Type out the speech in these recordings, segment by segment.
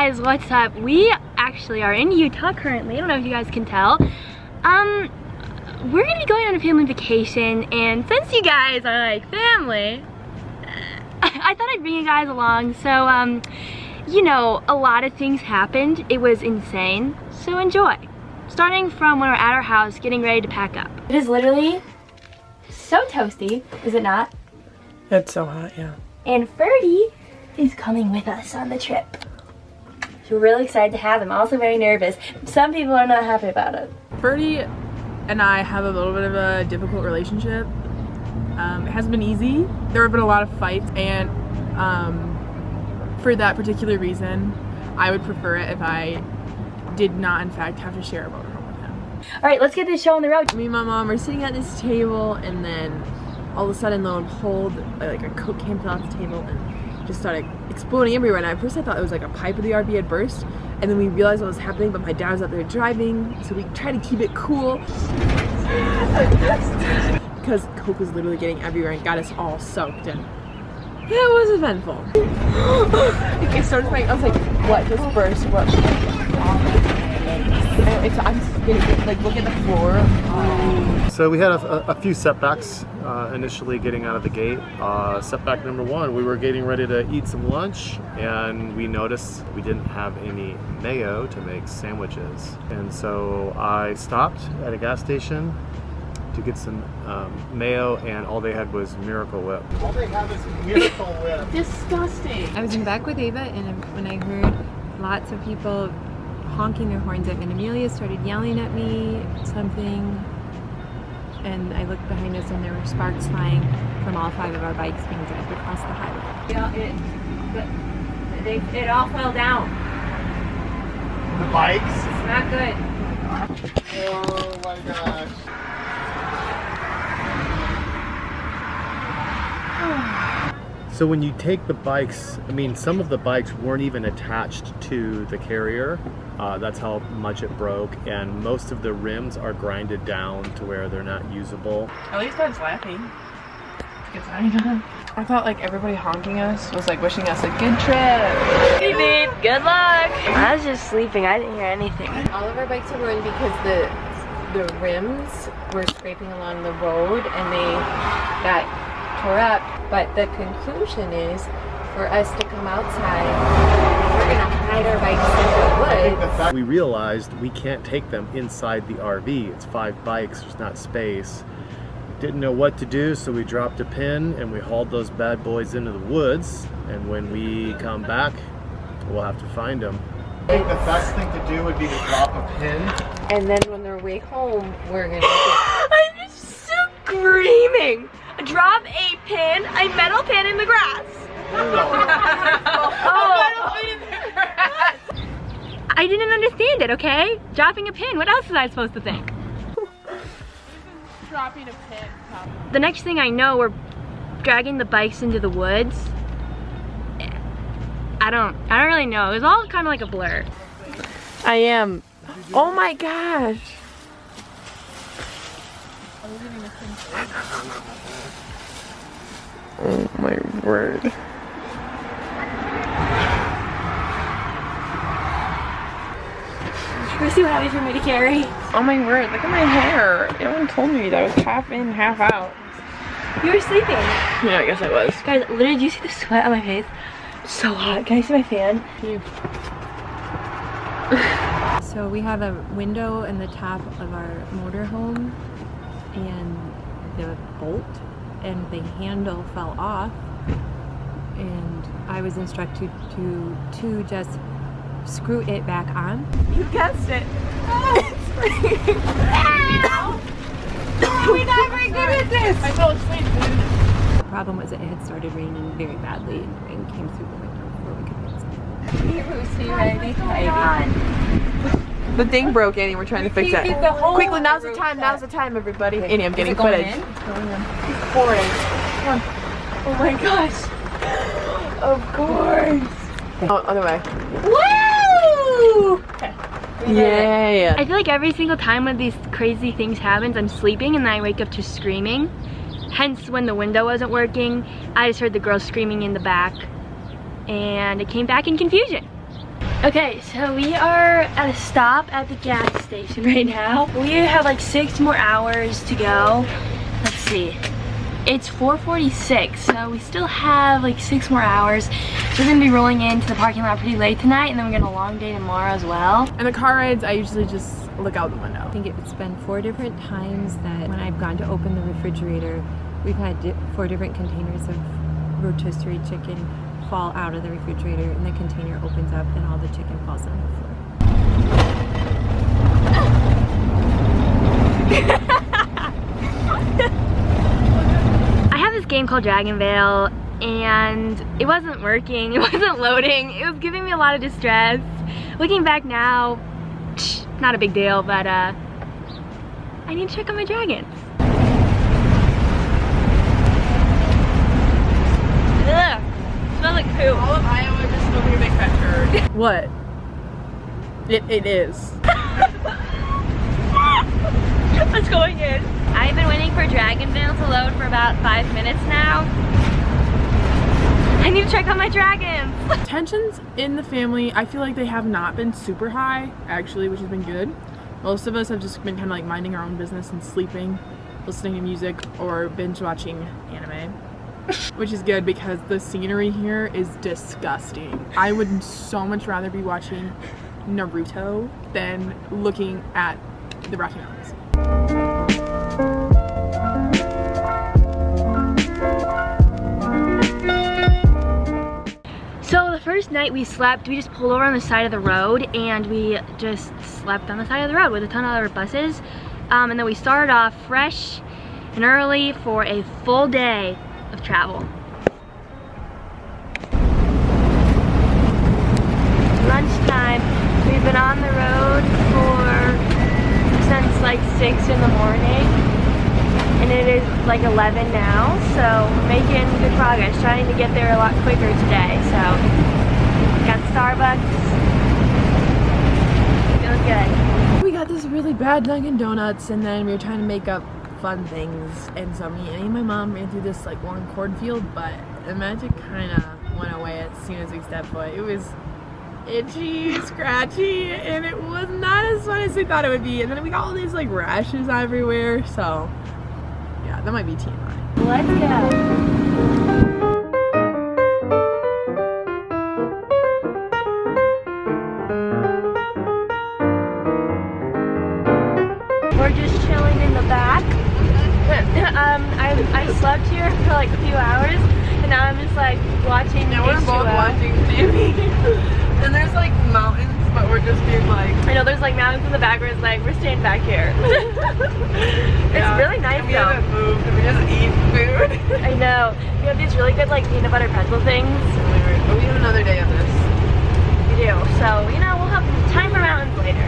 guys, what's up? We actually are in Utah currently. I don't know if you guys can tell. We're gonna be going on a family vacation, and since you guys are like family, I thought I'd bring you guys along. So, you know, a lot of things happened. It was insane, so enjoy. Starting from when we're at our house, getting ready to pack up. It is literally so toasty, is it not? It's so hot, yeah. And Ferdy is coming with us on the trip. So we're really excited to have him. Also very nervous. Some people are not happy about it. Ferdy and I have a little bit of a difficult relationship. It hasn't been easy. There have been a lot of fights, and for that particular reason, I would prefer it if I did not in fact have to share a motorhome with him. Alright, let's get this show on the road. Me and my mom are sitting at this table, and then all of a sudden, lo and behold, like a Coke can fell off the table and just started exploding everywhere. And at first I thought it was like a pipe of the RV had burst, and then we realized what was happening, but my dad was out there driving, so we tried to keep it cool. Because Coke was literally getting everywhere and got us all soaked, and it was eventful. It started like, I was like, what just burst? What? I'm skinny. Like, look at the floor. So we had a few setbacks initially getting out of the gate. Setback number one, we were getting ready to eat some lunch, and we noticed we didn't have any mayo to make sandwiches. And so I stopped at a gas station to get some mayo, and all they had was Miracle Whip. All they have is Miracle Whip. Disgusting. I was in back with Ava, and when I heard lots of people honking their horns at me, and Amelia started yelling at me something, and I looked behind us and there were sparks flying from all 5 of our bikes being dragged across the highway. Yeah, it all fell down. The bikes? It's not good. Oh my gosh. So when you take the bikes, I mean, some of the bikes weren't even attached to the carrier. That's how much it broke, and most of the rims are grinded down to where they're not usable. At least I was laughing. I thought like everybody honking us was like wishing us a good trip. Hey babe, good luck. I was just sleeping. I didn't hear anything. All of our bikes were ruined because the rims were scraping along the road and they got tore up. But the conclusion is for us to come outside, we're gonna hide our bikes in the woods. We realized we can't take them inside the RV. It's 5 bikes, there's not space. Didn't know what to do, so we dropped a pin and we hauled those bad boys into the woods. And when we come back, we'll have to find them. I think the best thing to do would be to drop a pin. And then when they're way home, we're gonna I'm screaming. Drop a pin, a metal pin in the grass. I didn't understand it, okay? Dropping a pin, what else was I supposed to think? Dropping a pin. The next thing I know, we're dragging the bikes into the woods. I don't really know. It was all kind of like a blur. I am. Oh my gosh. Oh my word. Should we see what happens for me to carry? Oh my word, look at my hair. No one told me that I was half in, half out. You were sleeping. Yeah, I guess I was. Guys, literally, do you see the sweat on my face? It's so hot. Can I see my fan? So we have a window in the top of our motorhome, and the bolt and the handle fell off, and I was instructed to just screw it back on. You guessed it. We're not very good at this! I fell asleep. The problem was it had started raining very badly, and the rain came through the window before we could fix it. The thing broke, Annie. We're trying to fix it. Quickly, now's the time, everybody. Annie, I'm getting footage. Pouring. Oh my gosh. Of course. Oh, other way. Woo! Yeah. I feel like every single time one of these crazy things happens, I'm sleeping and then I wake up to screaming. Hence, when the window wasn't working, I just heard the girl screaming in the back, and it came back in confusion. Okay, so we are at a stop at the gas station right now. We have like 6 more hours to go. Let's see. It's 4:46, so we still have like 6 more hours. We're gonna be rolling into the parking lot pretty late tonight, and then we're gonna a long day tomorrow as well. And the car rides, I usually just look out the window. I think it's been 4 different times that when I've gone to open the refrigerator, we've had 4 different containers of rotisserie chicken fall out of the refrigerator, and the container opens up and all the chicken falls on the floor. I have this game called Dragonvale, and it wasn't working, it wasn't loading, it was giving me a lot of distress. Looking back now, not a big deal, but I need to check on my dragons. Ugh, smells like poop. All of Iowa just smoking a big fat turd. What? It is. What's going in? I've been waiting for Dragonvale to load for about 5 minutes now. I need to check on my dragons. Tensions in the family, I feel like they have not been super high, actually, which has been good. Most of us have just been kind of like minding our own business and sleeping, listening to music, or binge watching anime. Which is good because the scenery here is disgusting. I would so much rather be watching Naruto than looking at the Rocky Mountains. So the first night we slept, we just pulled over on the side of the road and we just slept on the side of the road with a ton of other buses. And then we started off fresh and early for a full day of travel. Lunchtime, we've been on the road since like 6 in the morning, and it is like 11 now, so we're making good progress, trying to get there a lot quicker today. So got Starbucks, feels good. We got this really bad Dunkin' Donuts, and then we were trying to make up fun things, and so me and my mom ran through this like long cornfield, but the magic kind of went away as soon as we stepped foot. It was itchy, scratchy, and it was not as fun as we thought it would be, and then we got all these like rashes everywhere, so yeah, that might be TMI. Let's go. We're just chilling in the back. I slept here for like a few hours, and now I'm just like watching. Yeah, we're both watching Sammy. And there's like mountains, but we're just being like... I know there's like mountains in the back where it's like, we're staying back here. It's really nice we though. haven't moved, and we just eat food. I know. We have these really good like peanut butter pretzel things. But we have another day of this. We do. So, you know, we'll have time for mountains later.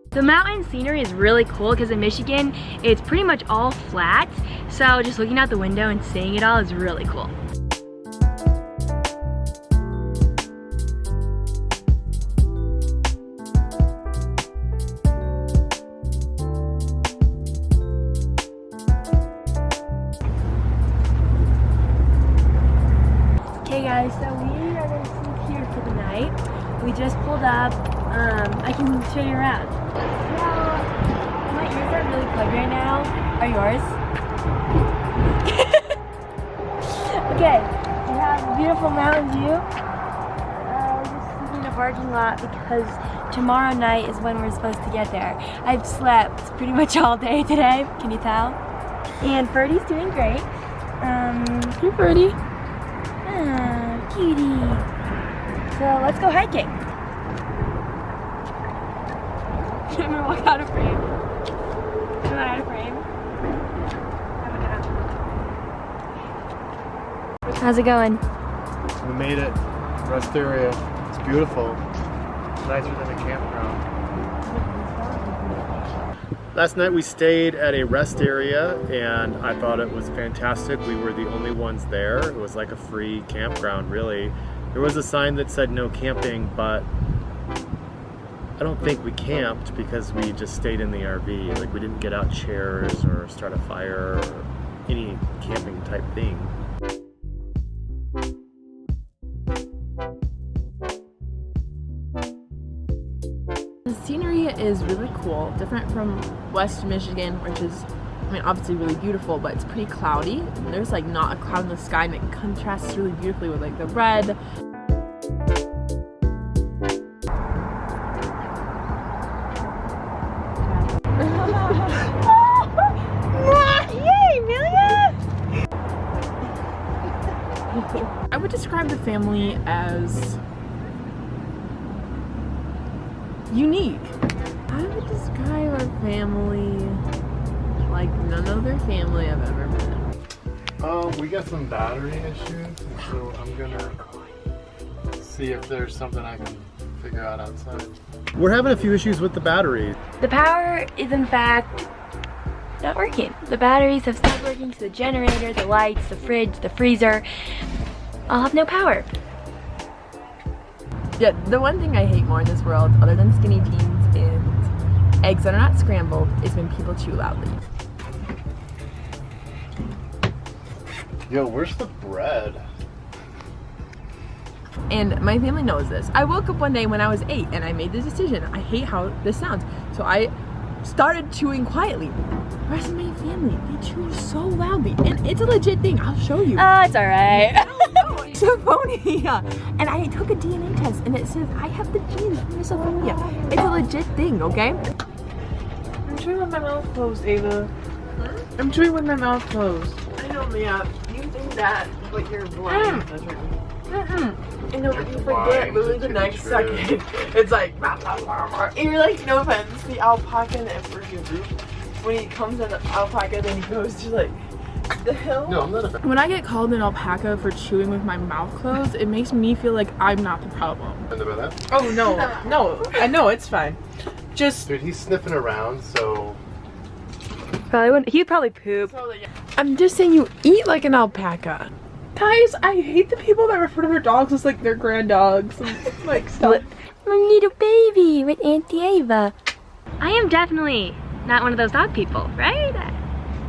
The mountain scenery is really cool because in Michigan, it's pretty much all flat. So just looking out the window and seeing it all is really cool. Okay guys, so we are going to sleep here for the night. We just pulled up. I can show you around. Well, my ears are really plugged right now. Are yours? Okay, we have a beautiful mountain view. We're just sleeping in a parking lot because tomorrow night is when we're supposed to get there. I've slept pretty much all day today, can you tell? And Ferdy's doing great. Hey, Ferdy. Ah, cutie. So let's go hiking. I'm gonna walk out of frame. I'm not out of frame. How's it going? We made it. Rest area. It's beautiful. Nicer than a campground. Last night we stayed at a rest area and I thought it was fantastic. We were the only ones there. It was like a free campground really. There was a sign that said no camping, but I don't think we camped because we just stayed in the RV. Like, we didn't get out chairs or start a fire or any camping type thing. The scenery is really cool, different from West Michigan, which is, I mean, obviously really beautiful, but it's pretty cloudy. And there's like not a cloud in the sky, and it contrasts really beautifully with like the red. Yay, Amelia! I would describe the family as unique. I would describe our family like none other family I've ever met. We got some battery issues, and so I'm gonna see if there's something I can figure out outside. We're having a few issues with the battery. The power is in fact not working. The batteries have stopped working, so the generator, the lights, the fridge, the freezer all have no power. Yeah, the one thing I hate more in this world, other than skinny jeans and eggs that are not scrambled, is when people chew loudly. Yo, where's the bread? And my family knows this. I woke up one day when I was 8 and I made the decision. I hate how this sounds. So I started chewing quietly. The rest of my family, they chew so loudly. And it's a legit thing. I'll show you. Oh, it's alright. No, it's misophonia. And I took a DNA test and it says I have the genes for misophonia. It's a legit thing, okay? I'm chewing with my mouth closed, Ava. I'm chewing with my mouth closed. I know, Mia. You think that, but you're blind. That's right. I know, but you forget literally the next second. It's like, and you're like, no offense, the alpaca in the freaking group. When he comes in the alpaca, then he goes to like, the hell? No, I'm not a When I get called an alpaca for chewing with my mouth closed, it makes me feel like I'm not the problem. about that. Oh no, no, I know it's fine. Just Dude, he's sniffing around, so Probably wouldn't. He'd probably poop. I'm just saying you eat like an alpaca. guys, I hate the people that refer to their dogs as like their grand dogs and like stuff. My little baby with Auntie Ava. I am definitely not one of those dog people, right?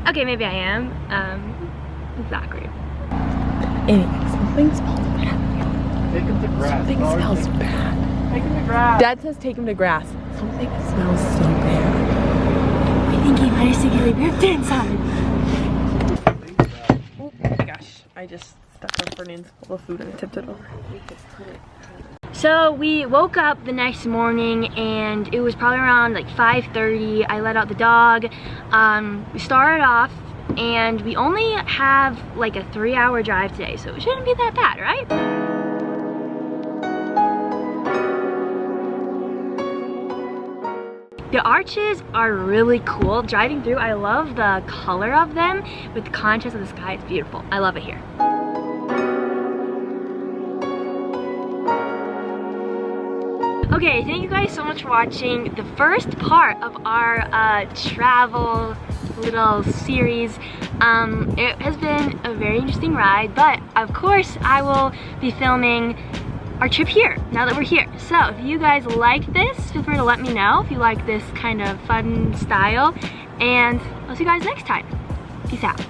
Okay, maybe I am. It's not great. Anyway, something smells bad. take him to grass. Something smells bad. Take him to grass. Dad says take him to grass. Something smells so bad. I think he might have secretly ripped it inside. Oh my gosh, I just stuck on Fernand's bowl of food and I tipped it over. So we woke up the next morning and it was probably around like 5:30. I let out the dog. We started off and we only have like a 3-hour drive today, so it shouldn't be that bad, right? The arches are really cool. Driving through, I love the color of them with the contrast of the sky. It's beautiful. I love it here. Okay, thank you guys so much for watching the first part of our travel little series. It has been a very interesting ride, but of course I will be filming our trip here now that we're here. So if you guys like this, feel free to let me know if you like this kind of fun style, and I'll see you guys next time. Peace out.